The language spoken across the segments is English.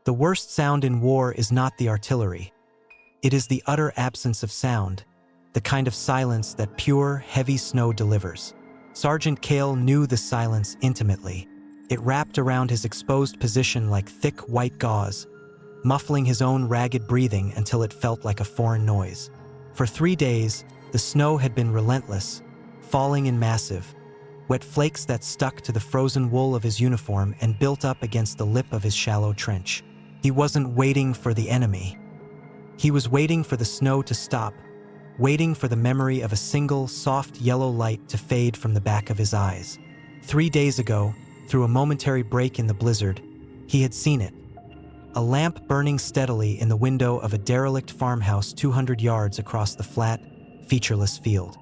The worst sound in war is not the artillery. It is the utter absence of sound, the kind of silence that pure, heavy snow delivers. Sergeant Kael knew the silence intimately. It wrapped around his exposed position like thick white gauze, muffling his own ragged breathing until it felt like a foreign noise. For 3 days, the snow had been relentless, falling in massive, wet flakes that stuck to the frozen wool of his uniform and built up against the lip of his shallow trench. He wasn't waiting for the enemy. He was waiting for the snow to stop, waiting for the memory of a single, soft yellow light to fade from the back of his eyes. 3 days ago, through a momentary break in the blizzard, he had seen it. A lamp burning steadily in the window of a derelict farmhouse 200 yards across the flat, featureless field.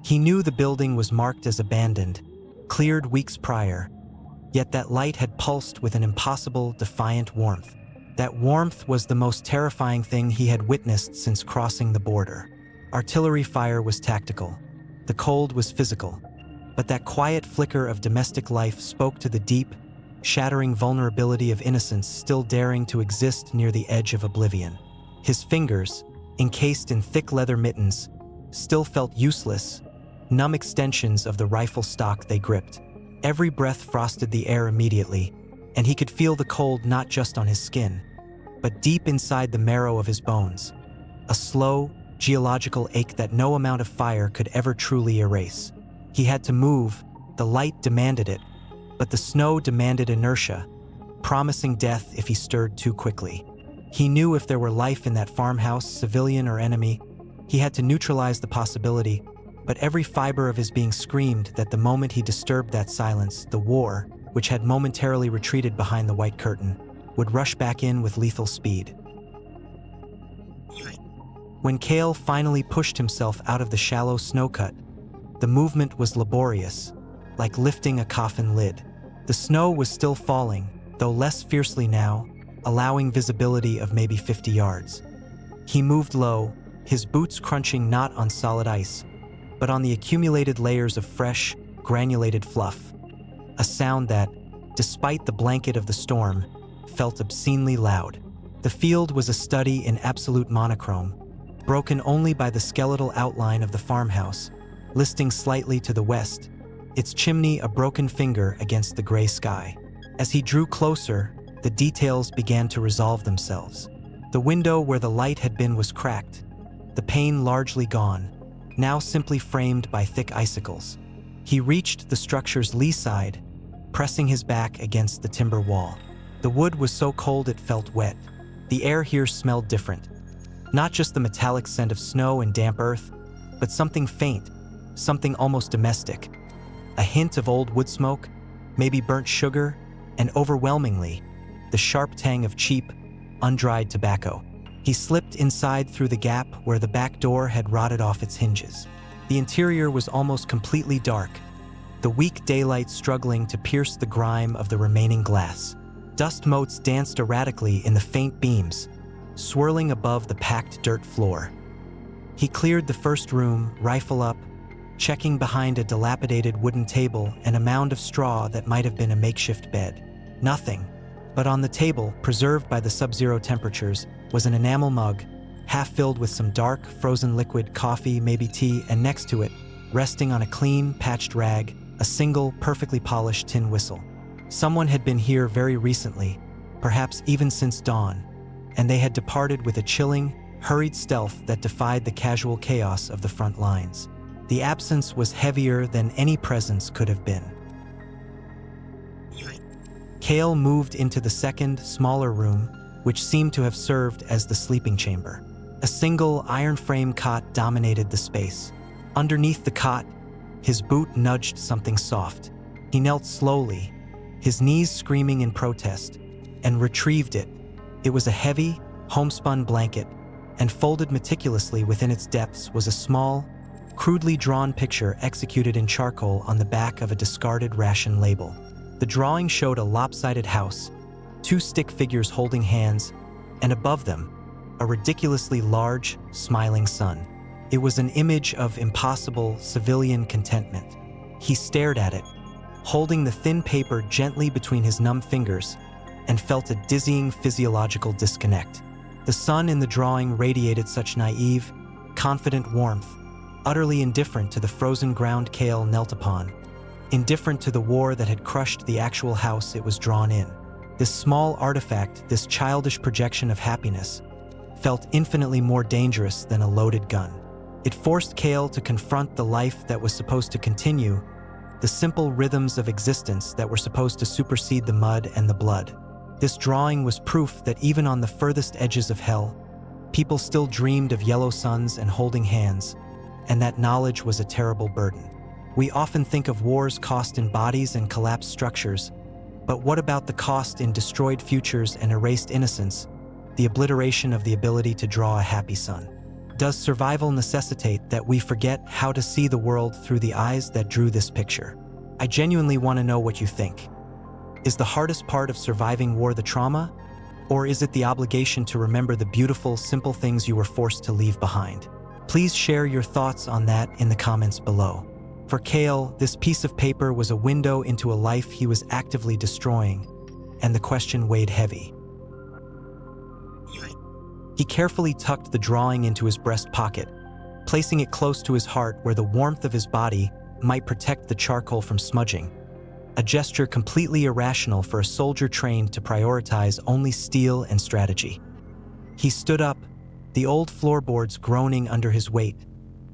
He knew the building was marked as abandoned, cleared weeks prior, yet that light had pulsed with an impossible, defiant warmth. That warmth was the most terrifying thing he had witnessed since crossing the border. Artillery fire was tactical. The cold was physical. But that quiet flicker of domestic life spoke to the deep, shattering vulnerability of innocence still daring to exist near the edge of oblivion. His fingers, encased in thick leather mittens, still felt useless, numb extensions of the rifle stock they gripped. Every breath frosted the air immediately, and he could feel the cold not just on his skin, but deep inside the marrow of his bones. A slow, geological ache that no amount of fire could ever truly erase. He had to move, the light demanded it, but the snow demanded inertia, promising death if he stirred too quickly. He knew if there were life in that farmhouse, civilian or enemy, he had to neutralize the possibility, but every fiber of his being screamed that the moment he disturbed that silence, the war, which had momentarily retreated behind the white curtain, would rush back in with lethal speed. When Kael finally pushed himself out of the shallow snowcut, the movement was laborious, like lifting a coffin lid. The snow was still falling, though less fiercely now, allowing visibility of maybe 50 yards. He moved low, his boots crunching not on solid ice, but on the accumulated layers of fresh, granulated fluff. A sound that, despite the blanket of the storm, felt obscenely loud. The field was a study in absolute monochrome, broken only by the skeletal outline of the farmhouse, listing slightly to the west, its chimney a broken finger against the gray sky. As he drew closer, the details began to resolve themselves. The window where the light had been was cracked, the pane largely gone, now simply framed by thick icicles. He reached the structure's lee side, pressing his back against the timber wall. The wood was so cold it felt wet. The air here smelled different. Not just the metallic scent of snow and damp earth, but something faint, something almost domestic. A hint of old wood smoke, maybe burnt sugar, and overwhelmingly, the sharp tang of cheap, undried tobacco. He slipped inside through the gap where the back door had rotted off its hinges. The interior was almost completely dark, the weak daylight struggling to pierce the grime of the remaining glass. Dust motes danced erratically in the faint beams, swirling above the packed dirt floor. He cleared the first room, rifle up, checking behind a dilapidated wooden table and a mound of straw that might have been a makeshift bed. Nothing. But on the table, preserved by the sub-zero temperatures, was an enamel mug, half filled with some dark, frozen liquid, coffee, maybe tea, and next to it, resting on a clean, patched rag, a single, perfectly polished tin whistle. Someone had been here very recently, perhaps even since dawn, and they had departed with a chilling, hurried stealth that defied the casual chaos of the front lines. The absence was heavier than any presence could have been. Kael moved into the second, smaller room, which seemed to have served as the sleeping chamber. A single iron-frame cot dominated the space. Underneath the cot, his boot nudged something soft. He knelt slowly, his knees screaming in protest, and retrieved it. It was a heavy, homespun blanket, and folded meticulously within its depths was a small, crudely drawn picture executed in charcoal on the back of a discarded ration label. The drawing showed a lopsided house, two stick figures holding hands, and above them, a ridiculously large, smiling sun. It was an image of impossible civilian contentment. He stared at it, holding the thin paper gently between his numb fingers, and felt a dizzying physiological disconnect. The sun in the drawing radiated such naive, confident warmth, utterly indifferent to the frozen ground Kael knelt upon, indifferent to the war that had crushed the actual house it was drawn in. This small artifact, this childish projection of happiness, felt infinitely more dangerous than a loaded gun. It forced Kael to confront the life that was supposed to continue, the simple rhythms of existence that were supposed to supersede the mud and the blood. This drawing was proof that even on the furthest edges of hell, people still dreamed of yellow suns and holding hands, and that knowledge was a terrible burden. We often think of war's cost in bodies and collapsed structures, but what about the cost in destroyed futures and erased innocence, the obliteration of the ability to draw a happy sun? Does survival necessitate that we forget how to see the world through the eyes that drew this picture? I genuinely want to know what you think. Is the hardest part of surviving war the trauma? Or is it the obligation to remember the beautiful, simple things you were forced to leave behind? Please share your thoughts on that in the comments below. For Kael, this piece of paper was a window into a life he was actively destroying, and the question weighed heavy. He carefully tucked the drawing into his breast pocket, placing it close to his heart where the warmth of his body might protect the charcoal from smudging, a gesture completely irrational for a soldier trained to prioritize only steel and strategy. He stood up, the old floorboards groaning under his weight,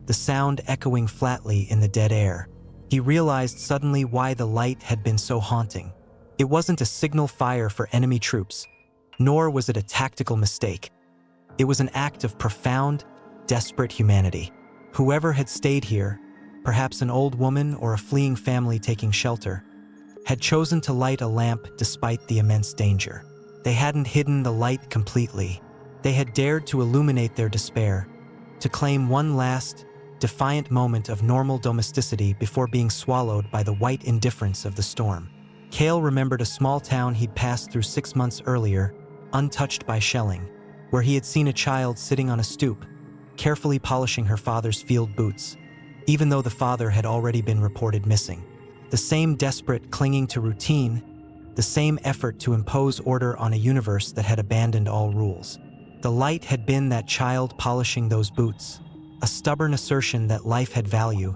the sound echoing flatly in the dead air. He realized suddenly why the light had been so haunting. It wasn't a signal fire for enemy troops, nor was it a tactical mistake. It was an act of profound, desperate humanity. Whoever had stayed here, perhaps an old woman or a fleeing family taking shelter, had chosen to light a lamp despite the immense danger. They hadn't hidden the light completely. They had dared to illuminate their despair, to claim one last, defiant moment of normal domesticity before being swallowed by the white indifference of the storm. Kael remembered a small town he'd passed through 6 months earlier, untouched by shelling, where he had seen a child sitting on a stoop, carefully polishing her father's field boots, even though the father had already been reported missing. The same desperate clinging to routine, the same effort to impose order on a universe that had abandoned all rules. The light had been that child polishing those boots, a stubborn assertion that life had value,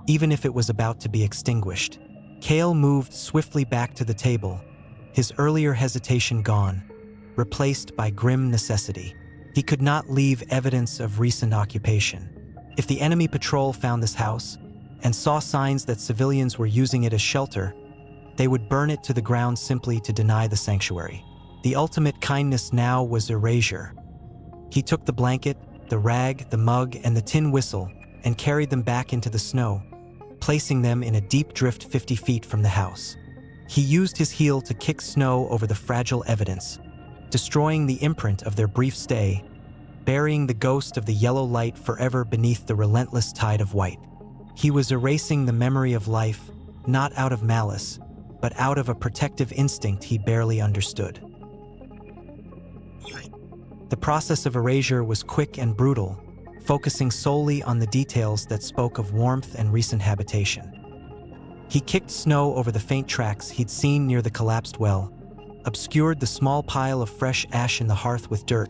even if it was about to be extinguished. Kael moved swiftly back to the table, his earlier hesitation gone, replaced by grim necessity. He could not leave evidence of recent occupation. If the enemy patrol found this house and saw signs that civilians were using it as shelter, they would burn it to the ground simply to deny the sanctuary. The ultimate kindness now was erasure. He took the blanket, the rag, the mug, and the tin whistle and carried them back into the snow, placing them in a deep drift 50 feet from the house. He used his heel to kick snow over the fragile evidence, destroying the imprint of their brief stay, burying the ghost of the yellow light forever beneath the relentless tide of white. He was erasing the memory of life, not out of malice, but out of a protective instinct he barely understood. The process of erasure was quick and brutal, focusing solely on the details that spoke of warmth and recent habitation. He kicked snow over the faint tracks he'd seen near the collapsed well, obscured the small pile of fresh ash in the hearth with dirt,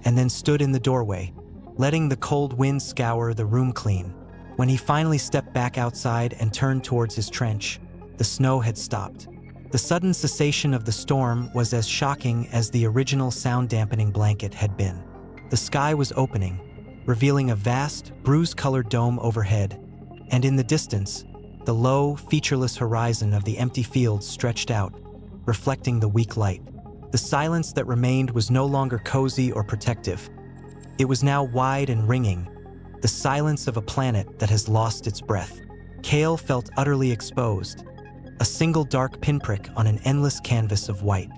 and then stood in the doorway, letting the cold wind scour the room clean. When he finally stepped back outside and turned towards his trench, the snow had stopped. The sudden cessation of the storm was as shocking as the original sound-dampening blanket had been. The sky was opening, revealing a vast, bruise-colored dome overhead, and in the distance, the low, featureless horizon of the empty fields stretched out, reflecting the weak light. The silence that remained was no longer cozy or protective. It was now wide and ringing, the silence of a planet that has lost its breath. Kael felt utterly exposed, a single dark pinprick on an endless canvas of white.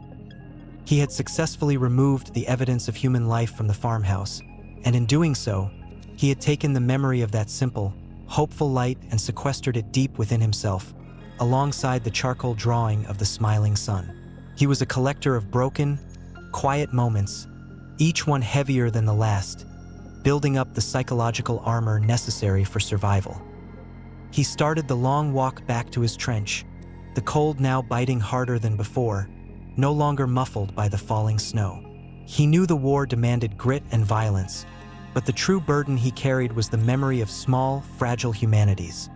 He had successfully removed the evidence of human life from the farmhouse, and in doing so, he had taken the memory of that simple, hopeful light and sequestered it deep within himself, alongside the charcoal drawing of the smiling sun. He was a collector of broken, quiet moments, each one heavier than the last, building up the psychological armor necessary for survival. He started the long walk back to his trench, the cold now biting harder than before, no longer muffled by the falling snow. He knew the war demanded grit and violence, but the true burden he carried was the memory of small, fragile humanities.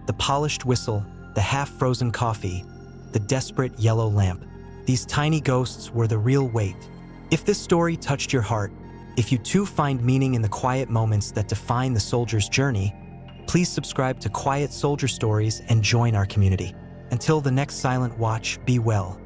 The polished whistle, the half-frozen coffee, the desperate yellow lamp. These tiny ghosts were the real weight. If this story touched your heart, if you too find meaning in the quiet moments that define the soldier's journey, please subscribe to Quiet Soldier Stories and join our community. Until the next silent watch, be well.